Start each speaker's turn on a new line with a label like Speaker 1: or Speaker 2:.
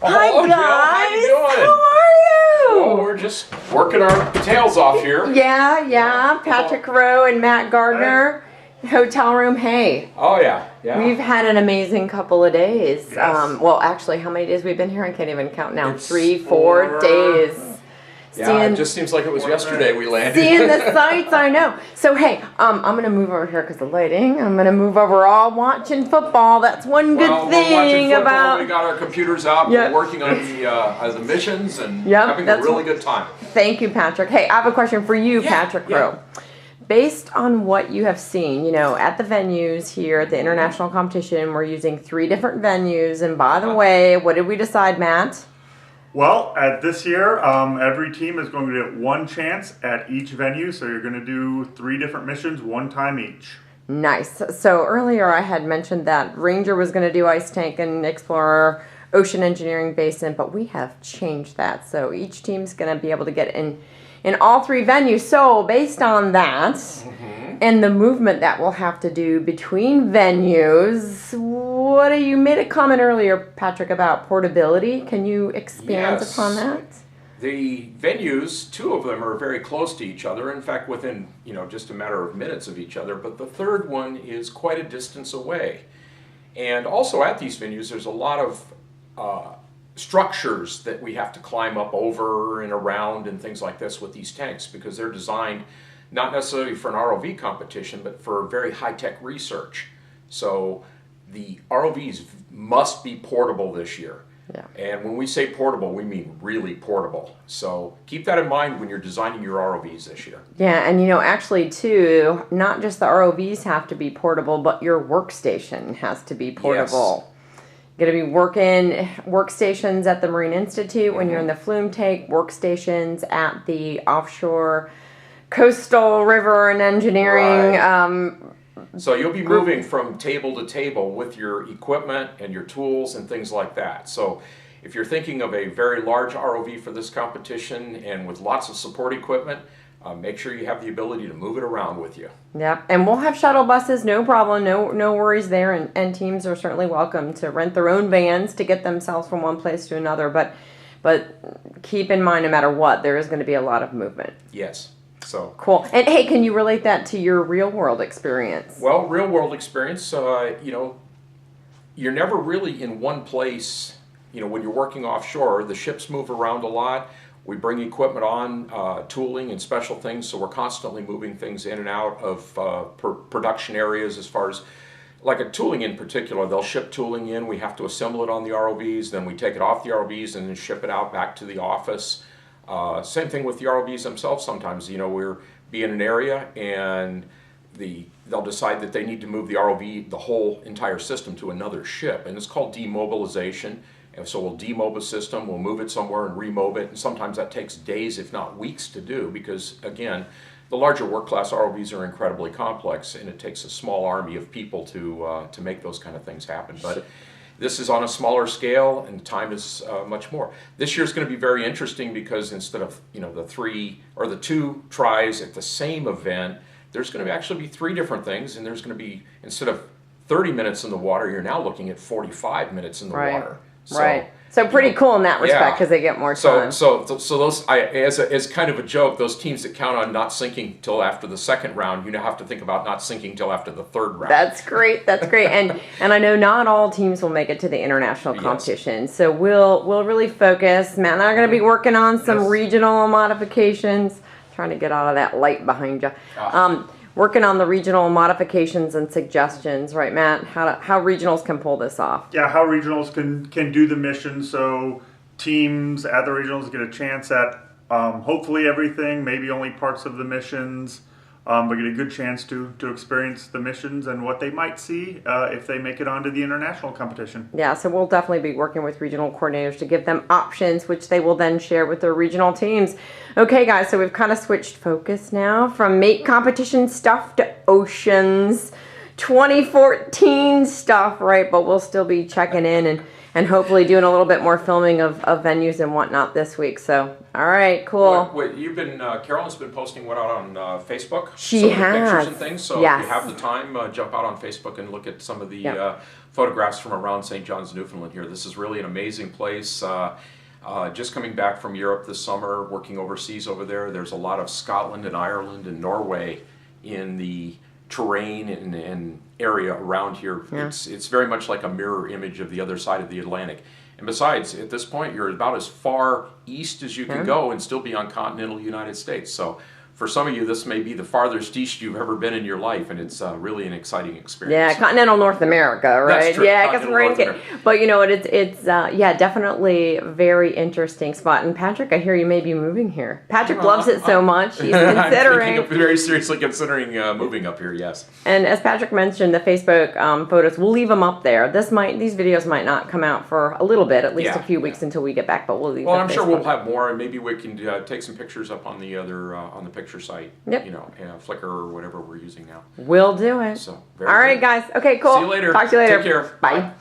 Speaker 1: Hi,
Speaker 2: Hello,
Speaker 1: guys.
Speaker 2: Jill. How you doing?
Speaker 1: How are you?
Speaker 2: Well, we're just working our tails off here.
Speaker 1: Yeah. Patrick Rowe and Matt Gardner. Hotel room. Hey.
Speaker 2: Oh, yeah.
Speaker 1: We've had an amazing couple of days.
Speaker 3: Yes.
Speaker 1: Well, actually, how many days we've been here? I can't even count now.
Speaker 2: It's
Speaker 1: 3, 4 days.
Speaker 2: Yeah, it just seems like it was yesterday we landed.
Speaker 1: Seeing the sights, I know. So, hey, I'm going to move over here because of the lighting. I'm going to move over all watching football. That's one good
Speaker 2: We're
Speaker 1: thing
Speaker 2: watching football.
Speaker 1: about...
Speaker 2: We got our computers out.
Speaker 1: Yep.
Speaker 2: We're working on the missions and
Speaker 1: Yep,
Speaker 2: having a
Speaker 1: that's
Speaker 2: really good time.
Speaker 1: Thank you, Patrick. Hey, I have a question for you, Patrick Rowe. Based on what you have seen, you know, at the venues here at the international competition, we're using 3 different venues. And by the way, what did we decide, Matt?
Speaker 3: Well, at this year, every team is going to get 1 chance at each venue. So you're going to do 3 different missions, 1 time each.
Speaker 1: Nice. So earlier I had mentioned that Ranger was going to do Ice Tank and Explorer, Ocean Engineering Basin, but we have changed that. So each team's going to be able to get in all 3 venues. So based on that and the movement that we'll have to do between venues, you made a comment earlier, Patrick, about portability. Can you expand upon that?
Speaker 2: The venues, 2 of them are very close to each other. In fact, within just a matter of minutes of each other. But the third one is quite a distance away. And also at these venues, there's a lot of structures that we have to climb up over and around and things like this with these tanks, because they're designed not necessarily for an ROV competition, but for very high-tech research. So the ROVs must be portable this year.
Speaker 1: Yeah.
Speaker 2: And when we say portable, we mean really portable. So keep that in mind when you're designing your ROVs this year.
Speaker 1: Yeah, and actually too, not just the ROVs have to be portable, but your workstation has to be portable. Going to be working workstations at the Marine Institute when you're in the flume tank, workstations at the offshore coastal river and engineering.
Speaker 2: Right. So you'll be moving from table to table with your equipment and your tools and things like that. So if you're thinking of a very large ROV for this competition and with lots of support equipment, make sure you have the ability to move it around with you.
Speaker 1: Yep, and we'll have shuttle buses, no problem, no worries there, and teams are certainly welcome to rent their own vans to get themselves from one place to another, but keep in mind, no matter what, there is going to be a lot of movement.
Speaker 2: Yes. So
Speaker 1: cool. And hey, can you relate that to your real world experience?
Speaker 2: Well, real world experience, you're never really in one place. When you're working offshore, the ships move around a lot. We bring equipment on, tooling and special things, so we're constantly moving things in and out of production areas as far as, like a tooling in particular, they'll ship tooling in, we have to assemble it on the ROVs, then we take it off the ROVs and then ship it out back to the office. Same thing with the ROVs themselves sometimes. We'll be in an area and they'll decide that they need to move the ROV, the whole entire system, to another ship, and it's called demobilization. And so we'll demob a system, we'll move it somewhere and remob it, and sometimes that takes days, if not weeks, to do, because again, the larger work class ROVs are incredibly complex, and it takes a small army of people to make those kind of things happen. But this is on a smaller scale, and time is much more. This year's going to be very interesting because instead of the 3 or the 2 tries at the same event, there's going to actually be 3 different things, and there's going to be, instead of 30 minutes in the water, you're now looking at 45 minutes in the water.
Speaker 1: So pretty cool in that respect, because they get more time.
Speaker 2: So those, as kind of a joke, those teams that count on not sinking till after the second round, you now have to think about not sinking till after the 3rd round.
Speaker 1: That's great. That's great. And I know not all teams will make it to the international competition. Yes. So we'll really focus. Matt and I are going to be working on some regional modifications. Trying to get out of that light behind you. Working on the regional modifications and suggestions, right, Matt? How regionals can pull this off?
Speaker 3: Yeah, how regionals can do the mission, so teams at the regionals get a chance at hopefully everything, maybe only parts of the missions, but get a good chance to experience the missions and what they might see if they make it onto the international competition.
Speaker 1: Yeah, so we'll definitely be working with regional coordinators to give them options, which they will then share with their regional teams. Okay, guys, so we've kind of switched focus now from mate competition stuff to oceans 2014 stuff, right? But we'll still be checking in and hopefully doing a little bit more filming of venues and whatnot this week. So, all right, cool.
Speaker 2: What you've been, Carolyn's been posting what out on Facebook?
Speaker 1: She
Speaker 2: some of the
Speaker 1: has.
Speaker 2: pictures and things. So
Speaker 1: Yes.
Speaker 2: if you have the time, jump out on Facebook and look at some of the photographs from around St. John's, Newfoundland here. This is really an amazing place. Just coming back from Europe this summer, working overseas over there. There's a lot of Scotland and Ireland and Norway in the terrain and area around here.
Speaker 1: Yeah.
Speaker 2: It's very much like a mirror image of the other side of the Atlantic. And besides, at this point, you're about as far east as you can go and still be on continental United States. So for some of you, this may be the farthest east you've ever been in your life, and it's really an exciting experience.
Speaker 1: Yeah, continental North America, right?
Speaker 2: That's true.
Speaker 1: Yeah, because
Speaker 2: Continental
Speaker 1: we're
Speaker 2: North
Speaker 1: in.
Speaker 2: America.
Speaker 1: But you know what? It's yeah, definitely a very interesting spot. And Patrick, I hear you may be moving here. Patrick loves it so much. He's considering.
Speaker 2: I'm very seriously considering moving up here. Yes.
Speaker 1: And as Patrick mentioned, the Facebook photos, we'll leave them up there. These videos might not come out for a little bit, at least a few weeks until we get back. But we'll leave.
Speaker 2: Well, I'm sure we'll have more, and maybe we can take some pictures up on the other on the picture site.
Speaker 1: Yep.
Speaker 2: You know, Flickr or whatever we're using now.
Speaker 1: We'll do it.
Speaker 2: So.
Speaker 1: All right, guys. Okay, cool.
Speaker 2: See you later.
Speaker 1: Talk to you later.
Speaker 2: Take care.
Speaker 1: Bye.